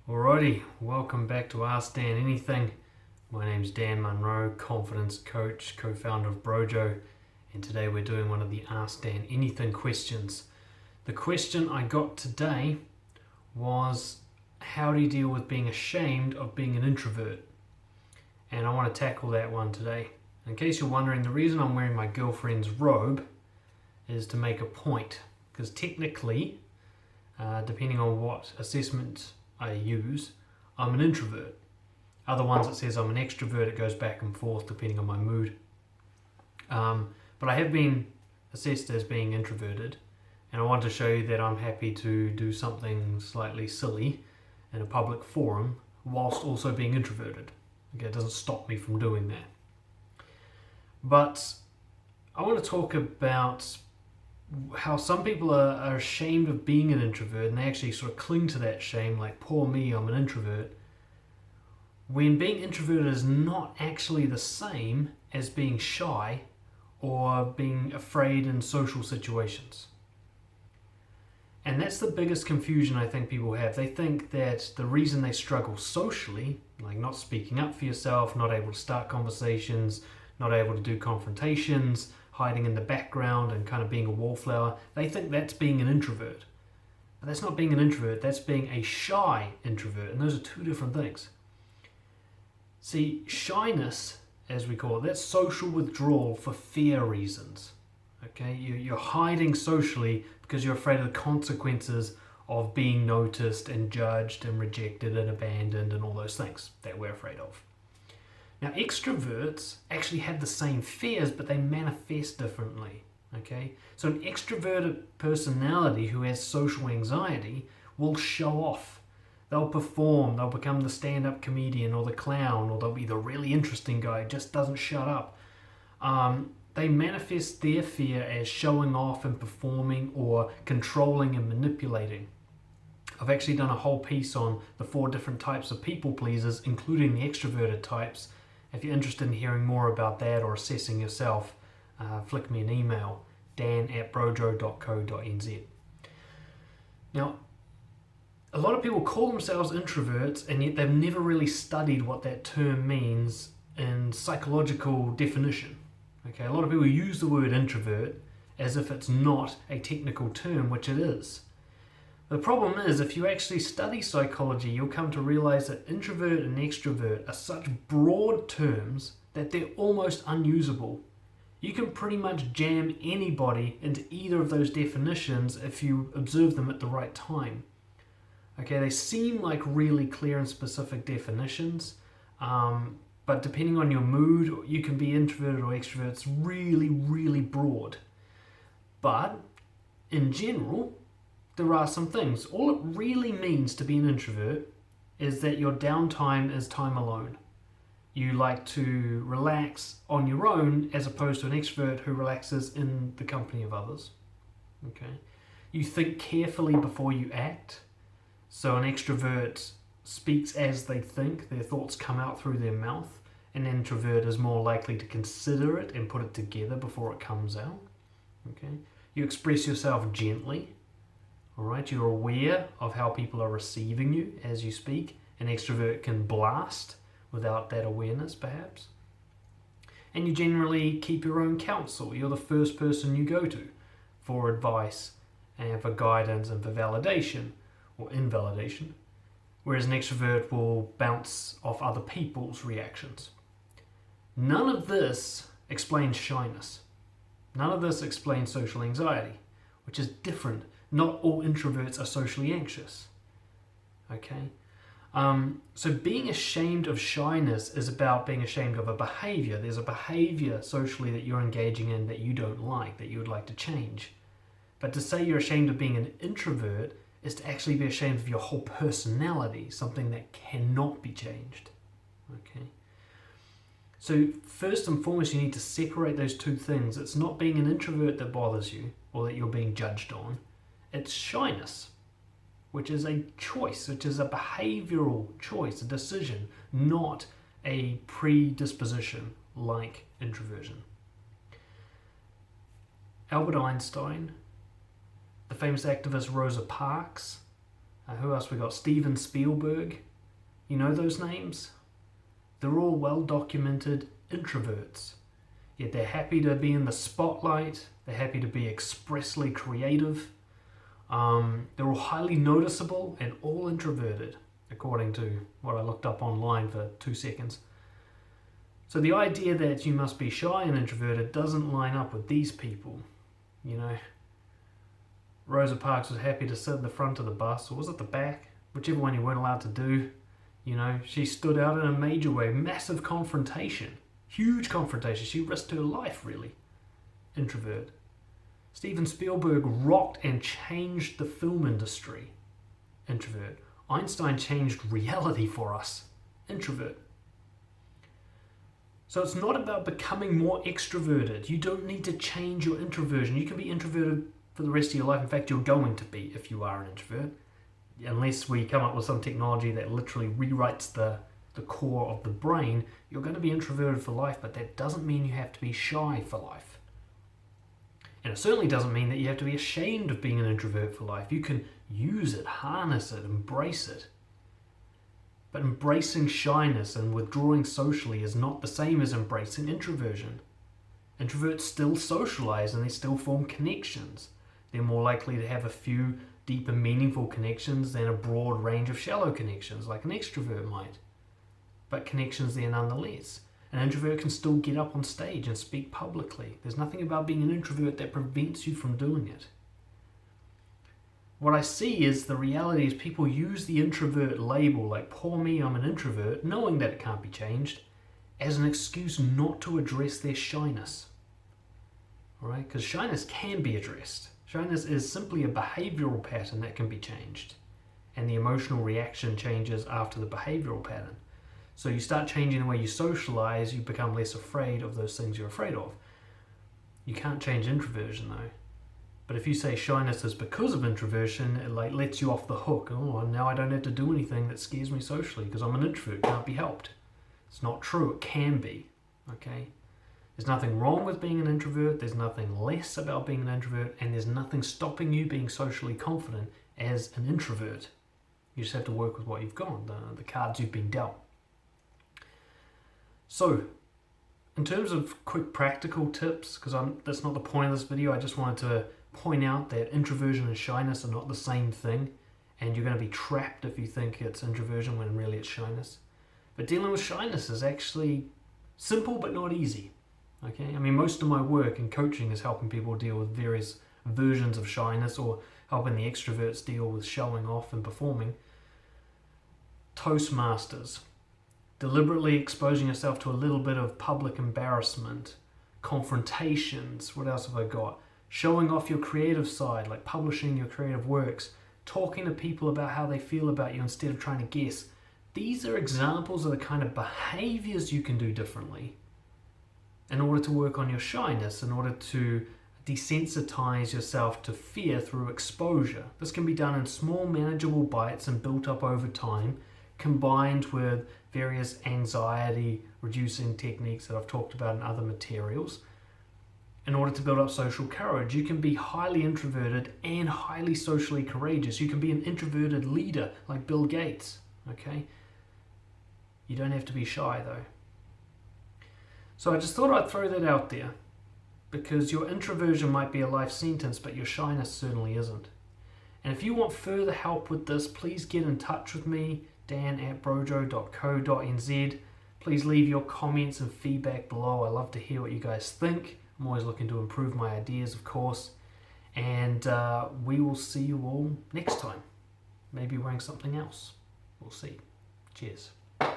Alrighty, welcome back to Ask Dan Anything. My name's Dan Munro, confidence coach, co-founder of Brojo, and today we're doing one of the Ask Dan Anything questions. The question I got today was, how do you deal with being ashamed of being an introvert? And I want to tackle that one today. In case you're wondering, the reason I'm wearing my girlfriend's robe is to make a point, because technically, depending on what assessment I use, I'm an introvert. Other ones it says I'm an extrovert. It goes back and forth depending on my mood. But I have been assessed as being introverted, and I want to show you that I'm happy to do something slightly silly in a public forum whilst also being introverted. Okay, it doesn't stop me from doing that. But I want to talk about how some people are ashamed of being an introvert, and they actually sort of cling to that shame, like, poor me, I'm an introvert, when being introverted is not actually the same as being shy or being afraid in social situations. And that's the biggest confusion I think people have. They think that the reason they struggle socially, like not speaking up for yourself, not able to start conversations, not able to do confrontations, hiding in the background and kind of being a wallflower, they think that's being an introvert. But that's not being an introvert, that's being a shy introvert, and those are two different things. See, shyness, as we call it, that's social withdrawal for fear reasons. Okay, you're hiding socially because you're afraid of the consequences of being noticed and judged and rejected and abandoned and all those things that we're afraid of. Now, extroverts actually have the same fears, but they manifest differently, okay? So an extroverted personality who has social anxiety will show off. They'll perform, they'll become the stand-up comedian or the clown, or they'll be the really interesting guy who just doesn't shut up. They manifest their fear as showing off and performing or controlling and manipulating. I've actually done a whole piece on the 4 different types of people pleasers, including the extroverted types. If you're interested in hearing more about that or assessing yourself, flick me an email, dan@brojo.co.nz. Now, a lot of people call themselves introverts, and yet they've never really studied what that term means in psychological definition. Okay, a lot of people use the word introvert as if it's not a technical term, which it is. The problem is, if you actually study psychology, you'll come to realize that introvert and extrovert are such broad terms that they're almost unusable. You can pretty much jam anybody into either of those definitions if you observe them at the right time. Okay, they seem like really clear and specific definitions, but depending on your mood, you can be introverted or extrovert. It's really, really broad. But in general, there are some things. All it really means to be an introvert is that your downtime is time alone. You like to relax on your own as opposed to an extrovert who relaxes in the company of others. Okay. You think carefully before you act. So an extrovert speaks as they think, their thoughts come out through their mouth. An introvert is more likely to consider it and put it together before it comes out. Okay. You express yourself gently. All right, you're aware of how people are receiving you as you speak. An extrovert can blast without that awareness, perhaps. And you generally keep your own counsel. You're the first person you go to for advice and for guidance and for validation or invalidation, whereas an extrovert will bounce off other people's reactions. None of this explains shyness. None of this explains social anxiety, which is different. Not all introverts are socially anxious. Okay? So being ashamed of shyness is about being ashamed of a behavior. There's a behavior socially that you're engaging in that you don't like, that you would like to change. But to say you're ashamed of being an introvert is to actually be ashamed of your whole personality, something that cannot be changed. Okay? So first and foremost, you need to separate those two things. It's not being an introvert that bothers you or that you're being judged on. It's shyness, which is a choice, which is a behavioral choice, a decision, not a predisposition like introversion. Albert Einstein, the famous activist Rosa Parks, Who else we got? Steven Spielberg. You know those names? They're all well-documented introverts. Yet they're happy to be in the spotlight. They're happy to be expressly creative. They're all highly noticeable and all introverted, according to what I looked up online for 2 seconds. So the idea that you must be shy and introverted doesn't line up with these people. You know, Rosa Parks was happy to sit in the front of the bus, or was it the back? Whichever one you weren't allowed to do. You know, she stood out in a major way. Massive confrontation. Huge confrontation. She risked her life, really. Introvert. Steven Spielberg rocked and changed the film industry. Introvert. Einstein changed reality for us. Introvert. So it's not about becoming more extroverted. You don't need to change your introversion. You can be introverted for the rest of your life. In fact, you're going to be if you are an introvert. Unless we come up with some technology that literally rewrites the core of the brain, you're going to be introverted for life, but that doesn't mean you have to be shy for life. And it certainly doesn't mean that you have to be ashamed of being an introvert for life. You can use it, harness it, embrace it. But embracing shyness and withdrawing socially is not the same as embracing introversion. Introverts still socialize and they still form connections. They're more likely to have a few deep and meaningful connections than a broad range of shallow connections like an extrovert might. But connections there nonetheless. An introvert can still get up on stage and speak publicly. There's nothing about being an introvert that prevents you from doing it. What I see is the reality is people use the introvert label, like, poor me, I'm an introvert, knowing that it can't be changed, as an excuse not to address their shyness. Alright? Because shyness can be addressed. Shyness is simply a behavioral pattern that can be changed. And the emotional reaction changes after the behavioral pattern. So you start changing the way you socialize, you become less afraid of those things you're afraid of. You can't change introversion though. But if you say shyness is because of introversion, it like lets you off the hook. Oh, now I don't have to do anything that scares me socially because I'm an introvert, can't be helped. It's not true, it can be. Okay? There's nothing wrong with being an introvert, there's nothing less about being an introvert, and there's nothing stopping you being socially confident as an introvert. You just have to work with what you've got, the cards you've been dealt. So, in terms of quick practical tips, because that's not the point of this video, I just wanted to point out that introversion and shyness are not the same thing, and you're going to be trapped if you think it's introversion when really it's shyness. But dealing with shyness is actually simple but not easy. Okay, I mean, most of my work in coaching is helping people deal with various versions of shyness or helping the extroverts deal with showing off and performing. Toastmasters, deliberately exposing yourself to a little bit of public embarrassment, confrontations, what else have I got? Showing off your creative side, like publishing your creative works, talking to people about how they feel about you instead of trying to guess. These are examples of the kind of behaviors you can do differently in order to work on your shyness, in order to desensitize yourself to fear through exposure. This can be done in small, manageable bites and built up over time, combined with various anxiety-reducing techniques that I've talked about in other materials. In order to build up social courage, you can be highly introverted and highly socially courageous. You can be an introverted leader like Bill Gates, okay? You don't have to be shy though. So I just thought I'd throw that out there because your introversion might be a life sentence, but your shyness certainly isn't. And if you want further help with this, please get in touch with me, dan@brojo.co.nz. Please leave your comments and feedback below. I love to hear what you guys think. I'm always looking to improve my ideas, of course. And we will see you all next time. Maybe wearing something else. We'll see. Cheers.